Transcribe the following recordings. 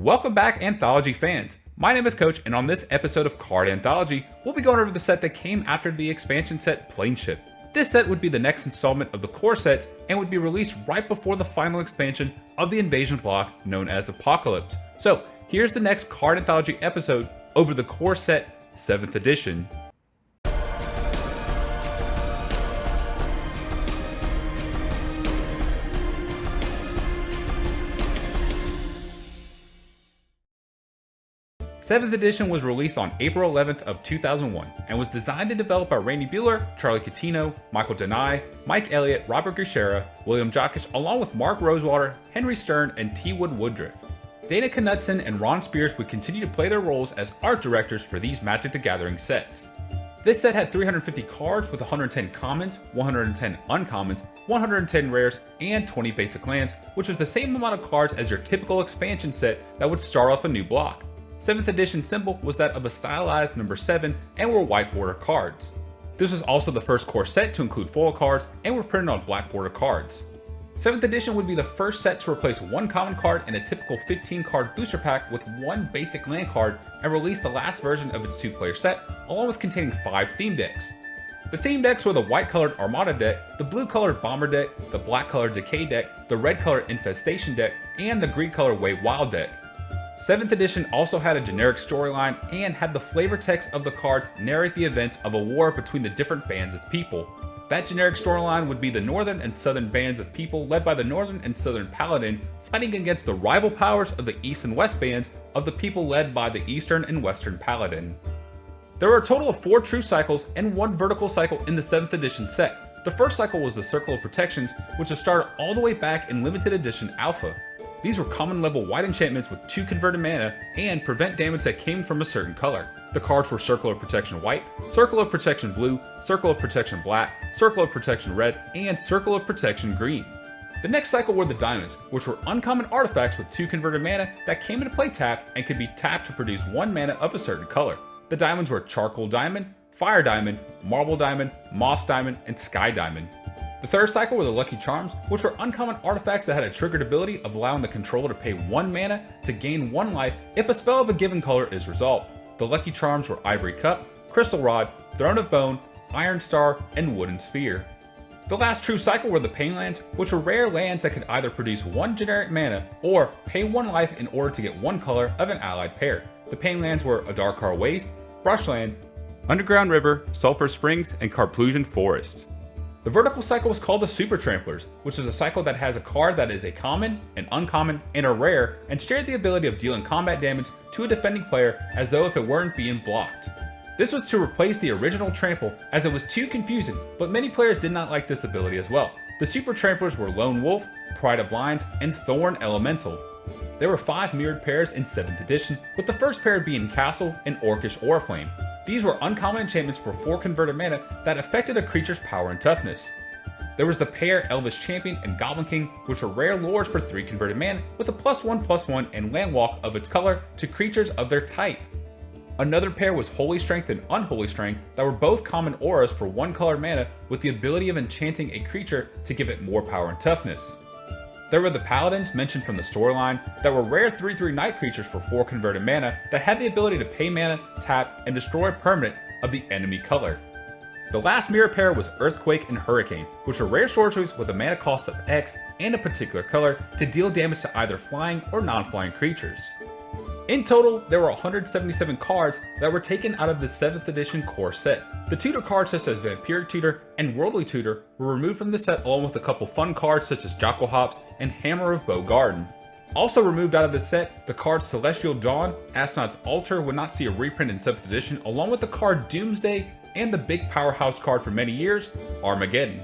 Welcome back, Anthology fans. My name is Coach, and on this episode of Card Anthology, we'll be going over the set that came after the expansion set Plane Shift. This set would be the next installment of the core sets and would be released right before the final expansion of the invasion block known as Apocalypse. So, here's the next Card Anthology episode over the core set 7th edition. 7th edition was released on April 11th of 2001 and was designed and developed by Randy Buehler, Charlie Catino, Michael Denai, Mike Elliott, Robert Gushera, William Jockish, along with Mark Rosewater, Henry Stern, and T. Wood Woodruff. Dana Knutson and Ron Spears would continue to play their roles as art directors for these Magic the Gathering sets. This set had 350 cards with 110 commons, 110 uncommons, 110 rares, and 20 basic lands, which was the same amount of cards as your typical expansion set that would start off a new block. 7th edition symbol was that of a stylized number 7 and were white border cards. This was also the first core set to include foil cards and were printed on black border cards. 7th edition would be the first set to replace one common card in a typical 15 card booster pack with one basic land card and release the last version of its 2-player set, along with containing 5 theme decks. The theme decks were the white colored Armada deck, the blue colored Bomber deck, the black colored Decay deck, the red colored Infestation deck, and the green colored Way Wild deck. 7th edition also had a generic storyline and had the flavor text of the cards narrate the events of a war between the different bands of people. That generic storyline would be the northern and southern bands of people led by the northern and southern paladin fighting against the rival powers of the east and west bands of the people led by the eastern and western paladin. There were a total of 4 true cycles and 1 vertical cycle in the 7th edition set. The first cycle was the Circle of Protections, which was started all the way back in limited edition alpha. These were common level white enchantments with 2 converted mana and prevent damage that came from a certain color. The cards were Circle of Protection White, Circle of Protection Blue, Circle of Protection Black, Circle of Protection Red, and Circle of Protection Green. The next cycle were the Diamonds, which were uncommon artifacts with 2 converted mana that came into play tapped and could be tapped to produce 1 mana of a certain color. The Diamonds were Charcoal Diamond, Fire Diamond, Marble Diamond, Moss Diamond, and Sky Diamond. The third cycle were the Lucky Charms, which were uncommon artifacts that had a triggered ability of allowing the controller to pay 1 mana to gain 1 life if a spell of a given color is resolved. The Lucky Charms were Ivory Cup, Crystal Rod, Throne of Bone, Iron Star, and Wooden Sphere. The last true cycle were the Pain Lands, which were rare lands that could either produce 1 generic mana or pay 1 life in order to get 1 color of an allied pair. The Pain Lands were Adarkar Waste, Brushland, Underground River, Sulphur Springs, and Carplusion Forest. The vertical cycle was called the Super Tramplers, which is a cycle that has a card that is a common, an uncommon, and a rare, and shared the ability of dealing combat damage to a defending player as though if it weren't being blocked. This was to replace the original Trample as it was too confusing, but many players did not like this ability as well. The Super Tramplers were Lone Wolf, Pride of Lions, and Thorn Elemental. There were 5 mirrored pairs in 7th edition, with the first pair being Castle and Orcish Oriflame. These were uncommon enchantments for 4 converted mana that affected a creature's power and toughness. There was the pair Elvish Champion and Goblin King, which were rare lures for 3 converted mana with a +1/+1 and land walk of its color to creatures of their type. Another pair was Holy Strength and Unholy Strength that were both common auras for 1 colored mana with the ability of enchanting a creature to give it more power and toughness. There were the Paladins mentioned from the storyline that were rare 3/3 night creatures for 4 converted mana that had the ability to pay mana, tap, and destroy a permanent of the enemy color. The last mirror pair was Earthquake and Hurricane, which were rare sorceries with a mana cost of X and a particular color to deal damage to either flying or non-flying creatures. In total, there were 177 cards that were taken out of the 7th edition core set. The tutor cards such as Vampiric Tutor and Worldly Tutor were removed from the set along with a couple fun cards such as Jocko Hops and Hammer of Bow Garden. Also removed out of the set, the card Celestial Dawn, Astronaut's Altar would not see a reprint in 7th edition along with the card Doomsday and the big powerhouse card for many years, Armageddon.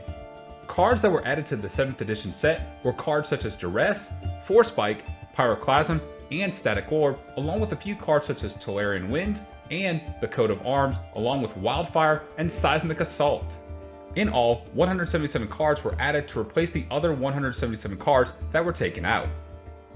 Cards that were added to the 7th edition set were cards such as Duress, Force Spike, Pyroclasm, and Static Orb, along with a few cards such as Tolarian Winds and the Coat of Arms, along with Wildfire and Seismic Assault. In all, 177 cards were added to replace the other 177 cards that were taken out.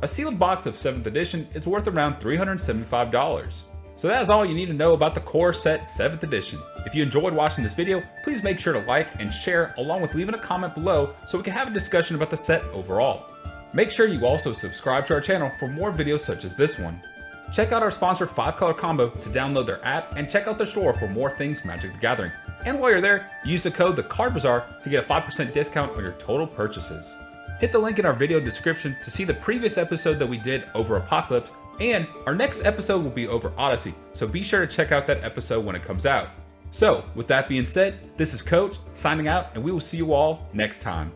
A sealed box of 7th edition is worth around $375. So that is all you need to know about the core set 7th edition. If you enjoyed watching this video, please make sure to like and share along with leaving a comment below so we can have a discussion about the set overall. Make sure you also subscribe to our channel for more videos such as this one. Check out our sponsor 5-Color Combo to download their app and check out their store for more things Magic the Gathering. And while you're there, use the code thecardbazaar to get a 5% discount on your total purchases. Hit the link in our video description to see the previous episode that we did over Apocalypse, and our next episode will be over Odyssey, so be sure to check out that episode when it comes out. So, with that being said, this is Coach signing out, and we will see you all next time.